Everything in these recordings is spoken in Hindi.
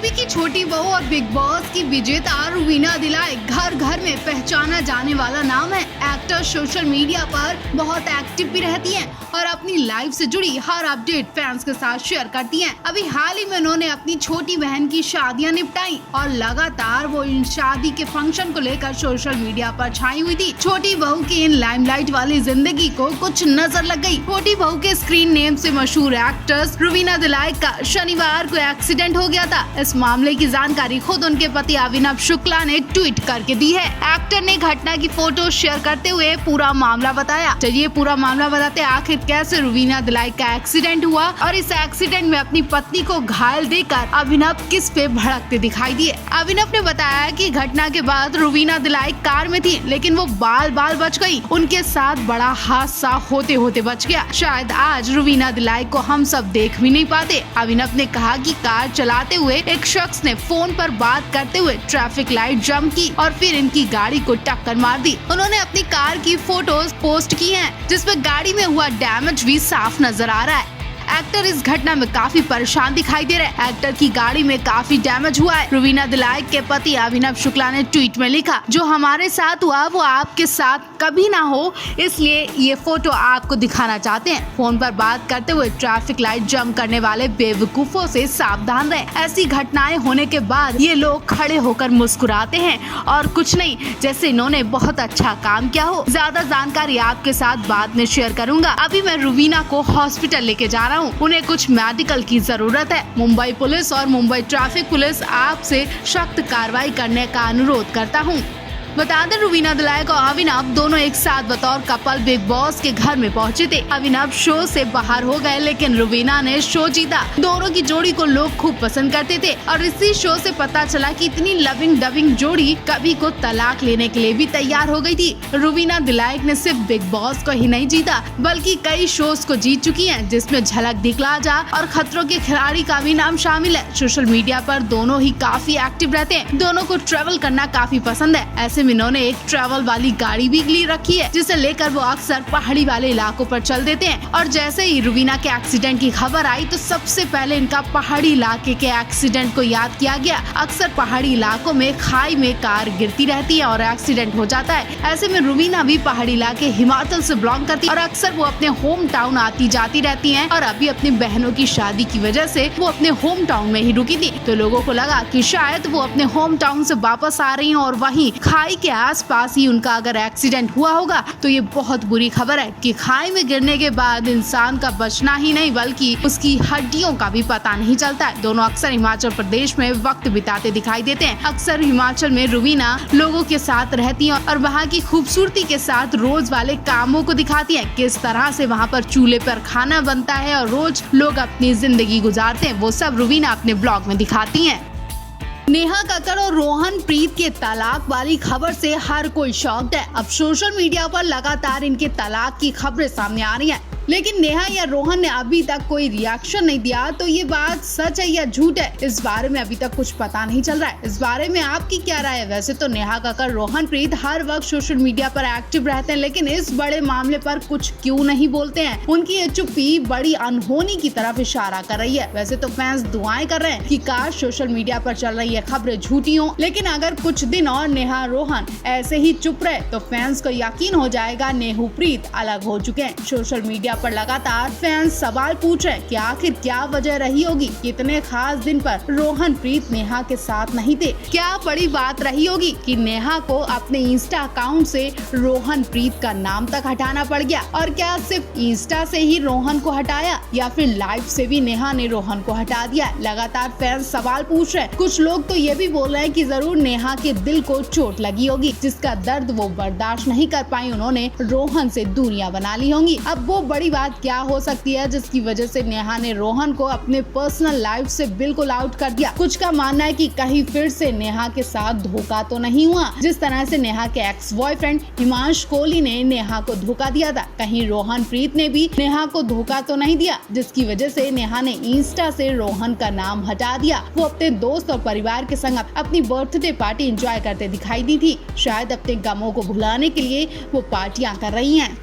टीवी की छोटी बहू और बिग बॉस की विजेता रुवीना दिलाई घर घर में पहचाना जाने वाला नाम है। एक्टर सोशल मीडिया पर बहुत एक्टिव भी रहती हैं और अपनी लाइफ से जुड़ी हर अपडेट फैंस के साथ शेयर करती हैं। अभी हाल ही में उन्होंने अपनी छोटी बहन की शादियां निपटाई और लगातार वो इन शादी के फंक्शन को लेकर सोशल मीडिया पर छाई हुई थी। छोटी बहू की इन लाइमलाइट वाली जिंदगी को कुछ नजर लग गई। छोटी बहू के स्क्रीन नेम से मशहूर एक्ट्रेस रुवीना दिलाई का शनिवार को एक्सीडेंट हो गया था। इस मामले की जानकारी खुद उनके पति अभिनव शुक्ला ने ट्वीट करके दी है। एक्टर ने घटना की फोटो शेयर करते हुए पूरा मामला बताया। चलिए पूरा मामला बताते आखिर कैसे रुवीना दिलाई का एक्सीडेंट हुआ और इस एक्सीडेंट में अपनी पत्नी को घायल देखकर अभिनव किस पे भड़कते दिखाई दिए। अभिनव ने बताया कि घटना के बाद रुवीना दिलाई कार में थी, लेकिन वो बाल बच गई। उनके साथ बड़ा हादसा होते होते बच गया। शायद आज रुवीना दिलाई को हम सब देख भी नहीं पाते। अभिनव ने कहा कि कार चलाते हुए एक शख्स ने फोन पर बात करते हुए ट्रैफिक लाइट जंप की और फिर इनकी गाड़ी को टक्कर मार दी। उन्होंने अपनी कार की फोटोज पोस्ट की हैं, जिसमें गाड़ी में हुआ डैमेज भी साफ नजर आ रहा है। एक्टर इस घटना में काफी परेशान दिखाई दे रहे हैं। एक्टर की गाड़ी में काफी डैमेज हुआ है। रुवीना दिलाई के पति अभिनव शुक्ला ने ट्वीट में लिखा, जो हमारे साथ हुआ वो आपके साथ कभी ना हो, इसलिए ये फोटो आपको दिखाना चाहते हैं। फोन पर बात करते हुए ट्रैफिक लाइट जंप करने वाले बेवकूफों से सावधान रहें। ऐसी घटनाएं होने के बाद ये लोग खड़े होकर मुस्कुराते हैं और कुछ नहीं, जैसे इन्होंने बहुत अच्छा काम किया हो। ज्यादा जानकारी आपके साथ बाद में शेयर करूंगा। अभी मैं रुवीना को हॉस्पिटल लेके जा रहा हूँ, उन्हें कुछ मेडिकल की जरूरत है। मुंबई पुलिस और मुंबई ट्रैफिक पुलिस आपसे सख्त कार्रवाई करने का अनुरोध करता हूँ। बता दें, रुवीना दिलाई और अभिनव दोनों एक साथ बतौर कपल बिग बॉस के घर में पहुंचे थे। अभिनव शो से बाहर हो गए, लेकिन रुवीना ने शो जीता। दोनों की जोड़ी को लोग खूब पसंद करते थे और इसी शो से पता चला कि इतनी लविंग डविंग जोड़ी कभी को तलाक लेने के लिए भी तैयार हो गई थी। रुवीना दिलाई ने सिर्फ बिग बॉस को ही नहीं जीता, बल्कि कई शोज को जीत चुकी है, जिसमें झलक दिखला जा और खतरों के खिलाड़ी का भी नाम शामिल है। सोशल मीडिया पर दोनों ही काफी एक्टिव रहते हैं। दोनों को ट्रेवल करना काफी पसंद है। ऐसे में इन्होंने एक ट्रैवल वाली गाड़ी भी ली रखी है, जिसे लेकर वो अक्सर पहाड़ी वाले इलाकों पर चल देते हैं। और जैसे ही रुवीना के एक्सीडेंट की खबर आई तो सबसे पहले इनका पहाड़ी इलाके के एक्सीडेंट को याद किया गया। अक्सर पहाड़ी इलाकों में खाई में कार गिरती रहती है और एक्सीडेंट हो जाता है। ऐसे में रुवीना भी पहाड़ी इलाके हिमाचल से बिलोंग करती है और अक्सर वो अपने होम टाउन आती जाती रहती है। और अभी अपनी बहनों की शादी की वजह से वो अपने होम टाउन में ही रुकी थी, तो लोगों को लगा कि शायद वो अपने होम टाउन से वापस आ रही हैं और वहीं खाई के आसपास ही उनका अगर एक्सीडेंट हुआ होगा तो ये बहुत बुरी खबर है कि खाई में गिरने के बाद इंसान का बचना ही नहीं बल्कि उसकी हड्डियों का भी पता नहीं चलता है। दोनों अक्सर हिमाचल प्रदेश में वक्त बिताते दिखाई देते हैं। अक्सर हिमाचल में रुवीना लोगों के साथ रहती है और वहाँ की खूबसूरती के साथ रोज वाले कामों को दिखाती है, किस तरह से वहाँ पर चूल्हे पर खाना बनता है और रोज लोग अपनी जिंदगी गुजारते हैं। वो सब रुवीना अपने ब्लॉग में दिखाती है। नेहा कक्कड़ और रोहन प्रीत के तलाक वाली खबर से हर कोई शॉक्ड है। अब सोशल मीडिया पर लगातार इनके तलाक की खबरें सामने आ रही हैं, लेकिन नेहा या रोहन ने अभी तक कोई रिएक्शन नहीं दिया। तो ये बात सच है या झूठ है, इस बारे में अभी तक कुछ पता नहीं चल रहा है। इस बारे में आपकी क्या राय है? वैसे तो नेहा कक्कड़ रोहन प्रीत हर वक्त सोशल मीडिया पर एक्टिव रहते हैं, लेकिन इस बड़े मामले पर कुछ क्यों नहीं बोलते हैं? उनकी ये चुप्पी बड़ी अनहोनी की तरफ इशारा कर रही है। वैसे तो फैंस दुआएं कर रहे हैं कि काश सोशल मीडिया पर चल रही है खबरें झूठी हों, लेकिन अगर कुछ दिन और नेहा रोहन ऐसे ही चुप रहे तो फैंस को यकीन हो जाएगा नेहू प्रीत अलग हो चुके हैं। सोशल मीडिया पर लगातार फैंस सवाल पूछ रहे हैं कि आखिर क्या वजह रही होगी कि इतने खास दिन पर रोहन प्रीत नेहा के साथ नहीं थे। क्या बड़ी बात रही होगी कि नेहा को अपने इंस्टा अकाउंट से रोहन प्रीत का नाम तक हटाना पड़ गया? और क्या सिर्फ इंस्टा से ही रोहन को हटाया या फिर लाइव से भी नेहा ने रोहन को हटा दिया? लगातार फैंस सवाल पूछ रहे हैं। कुछ लोग तो ये भी बोल रहे हैं कि जरूर नेहा के दिल को चोट लगी होगी, जिसका दर्द वो बर्दाश्त नहीं कर पाई, उन्होंने रोहन से दूरियां बना ली होंगी। अब वो बड़ी बात क्या हो सकती है जिसकी वजह से नेहा ने रोहन को अपने पर्सनल लाइफ से बिल्कुल आउट कर दिया? कुछ का मानना है कि कहीं फिर से नेहा के साथ धोखा तो नहीं हुआ, जिस तरह से नेहा के एक्स बॉयफ्रेंड हिमांश कोहली ने नेहा को धोखा दिया था। कहीं रोहन प्रीत ने भी नेहा को धोखा तो नहीं दिया, जिसकी वजह से नेहा ने इंस्टा से रोहन का नाम हटा दिया। वो अपने दोस्त और परिवार के संग अपनी बर्थडे पार्टी एंजॉय करते दिखाई दी थी। शायद अपने गमों को भुलाने के लिए वो पार्टियां कर रही हैं।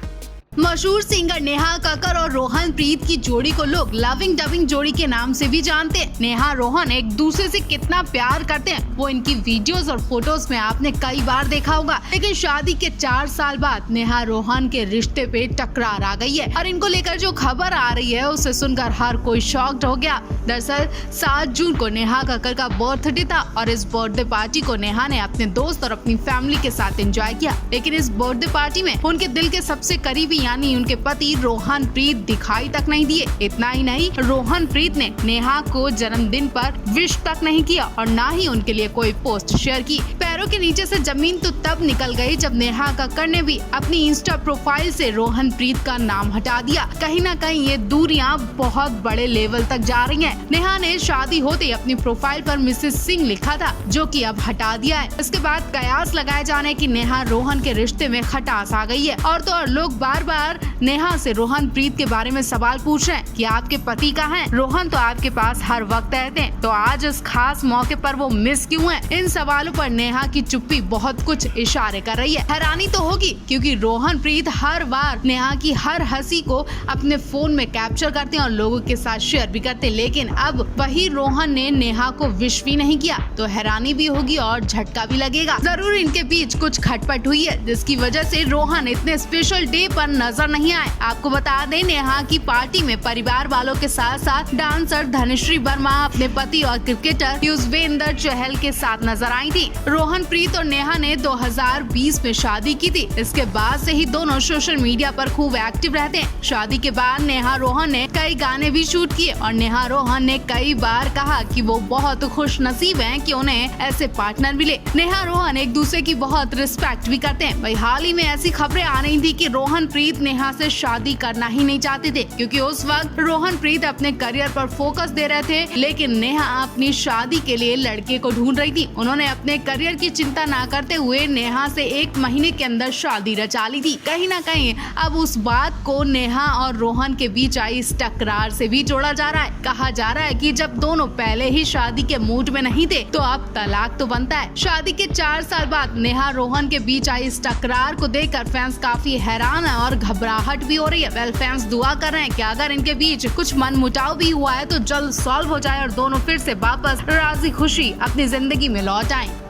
मशहूर सिंगर नेहा कक्कर और रोहन प्रीत की जोड़ी को लोग लविंग डबिंग जोड़ी के नाम से भी जानते हैं। नेहा रोहन एक दूसरे से कितना प्यार करते हैं वो इनकी वीडियोस और फोटोज में आपने कई बार देखा होगा। लेकिन शादी के 4 साल बाद नेहा रोहन के रिश्ते पे टकरार आ गई है और इनको लेकर जो खबर आ रही है उसे सुनकर हर कोई शॉक्ड हो गया। दरअसल 7 जून को नेहा कक्कर का बर्थडे था और इस बर्थडे पार्टी को नेहा ने अपने दोस्त और अपनी फैमिली के साथ एंजॉय किया। लेकिन इस बर्थडे पार्टी में उनके दिल के सबसे करीबी यानी उनके पति रोहन प्रीत दिखाई तक नहीं दिए। इतना ही नहीं, रोहन प्रीत ने नेहा को जन्मदिन पर विश तक नहीं किया और ना ही उनके लिए कोई पोस्ट शेयर की। पैरों के नीचे से जमीन तो तब निकल गई जब नेहा कक्कर ने भी अपनी इंस्टा प्रोफाइल से रोहन प्रीत का नाम हटा दिया। कहीं ना कहीं ये दूरियां बहुत बड़े लेवल तक जा रही हैं। नेहा ने शादी होते ही अपनी प्रोफाइल पर मिसेस सिंह लिखा था जो कि अब हटा दिया है। इसके बाद कयास लगाए जाने की नेहा रोहन के रिश्ते में खटास आ गई है और तो और लोग बार बार नेहा से रोहन प्रीत के बारे में सवाल पूछ रहे हैं कि आपके पति कहाँ हैं? रोहन तो आपके पास हर वक्त रहते हैं, तो आज इस खास मौके पर वो मिस क्यों है? इन सवालों पर नेहा की चुप्पी बहुत कुछ इशारे कर रही है। हैरानी तो होगी क्योंकि रोहन प्रीत हर बार नेहा की हर हंसी को अपने फोन में कैप्चर करते हैं और लोगों के साथ शेयर भी करते हैं। लेकिन अब वही रोहन ने नेहा को विश भी नहीं किया, तो हैरानी भी होगी और झटका भी लगेगा। जरूर इनके बीच कुछ खटपट हुई है जिसकी वजह से रोहन इतने स्पेशल डे पर नजर नहीं आए। आपको बता दें, नेहा की पार्टी में परिवार वालों के साथ साथ डांसर धनश्री वर्मा, अपने पति और क्रिकेटर युजवेंद्र चहल के साथ नजर आई थी। रोहन प्रीत और नेहा ने 2020 में शादी की थी। इसके बाद से ही दोनों सोशल मीडिया पर खूब एक्टिव रहते हैं। शादी के बाद नेहा रोहन ने कई गाने भी शूट किए और नेहा रोहन ने कई बार कहा कि वो बहुत खुश नसीब हैं कि उन्हें ऐसे पार्टनर मिले। नेहा रोहन एक दूसरे की बहुत रिस्पेक्ट भी करते हैं। वही हाल ही में ऐसी खबरें आ रही थी कि रोहन प्रीत नेहा से शादी करना ही नहीं चाहते थे क्योंकि उस वक्त रोहन प्रीत अपने करियर पर फोकस दे रहे थे, लेकिन नेहा अपनी शादी के लिए लड़के को ढूंढ रही थी। उन्होंने अपने करियर की चिंता न करते हुए नेहा से 1 महीने के अंदर शादी रचा ली थी। कहीं ना कहीं अब उस बात को नेहा और रोहन के बीच आई इस टकरार से भी जोड़ा जा रहा है। कहा जा रहा है कि जब दोनों पहले ही शादी के मूड में नहीं थे तो अब तलाक तो बनता है। शादी के 4 साल बाद नेहा रोहन के बीच आई इस टकरार को देखकर फैंस काफी हैरान है और घबराहट भी हो रही है। वेल, फैंस दुआ कर रहे हैं कि अगर इनके बीच कुछ मनमुटाव भी हुआ है तो जल्द सॉल्व हो जाए और दोनों फिर से वापस राजी खुशी अपनी जिंदगी में लौट आएं।